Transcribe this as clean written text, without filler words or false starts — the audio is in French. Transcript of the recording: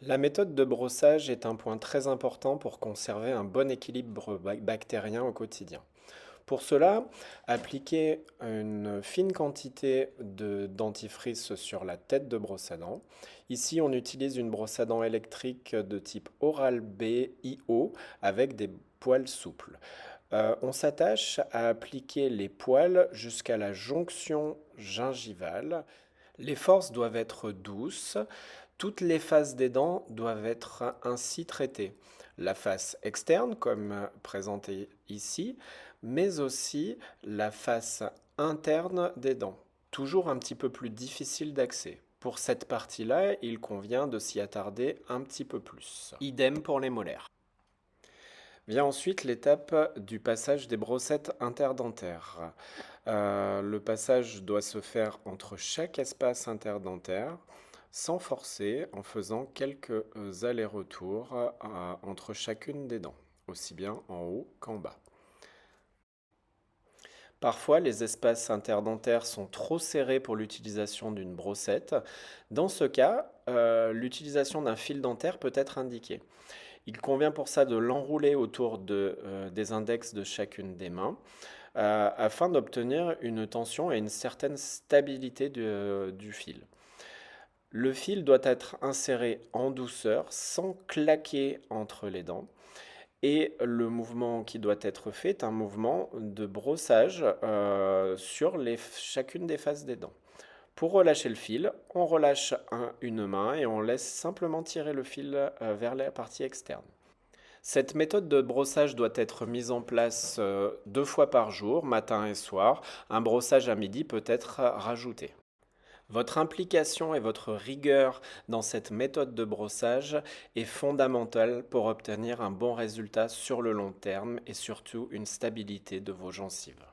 La méthode de brossage est un point très important pour conserver un bon équilibre bactérien au quotidien. Pour cela, appliquez une fine quantité de dentifrice sur la tête de brosse à dents. Ici, on utilise une brosse à dents électrique de type Oral-B IO avec des poils souples. On s'attache à appliquer les poils jusqu'à la jonction gingivale. Les forces doivent être douces. Toutes les faces des dents doivent être ainsi traitées. La face externe, comme présenté ici, mais aussi la face interne des dents, toujours un petit peu plus difficile d'accès. Pour cette partie-là, il convient de s'y attarder un petit peu plus. Idem pour les molaires. Vient ensuite l'étape du passage des brossettes interdentaires. Le passage doit se faire entre chaque espace interdentaire, sans forcer, en faisant quelques allers-retours entre chacune des dents, aussi bien en haut qu'en bas. Parfois, les espaces interdentaires sont trop serrés pour l'utilisation d'une brossette. Dans ce cas, l'utilisation d'un fil dentaire peut être indiquée. Il convient pour ça de l'enrouler autour des index de chacune des mains afin d'obtenir une tension et une certaine stabilité du fil. Le fil doit être inséré en douceur sans claquer entre les dents. Et le mouvement qui doit être fait est un mouvement de brossage sur chacune des faces des dents. Pour relâcher le fil, on relâche une main et on laisse simplement tirer le fil vers la partie externe. Cette méthode de brossage doit être mise en place 2 fois par jour, matin et soir. Un brossage à midi peut être rajouté. Votre implication et votre rigueur dans cette méthode de brossage est fondamentale pour obtenir un bon résultat sur le long terme et surtout une stabilité de vos gencives.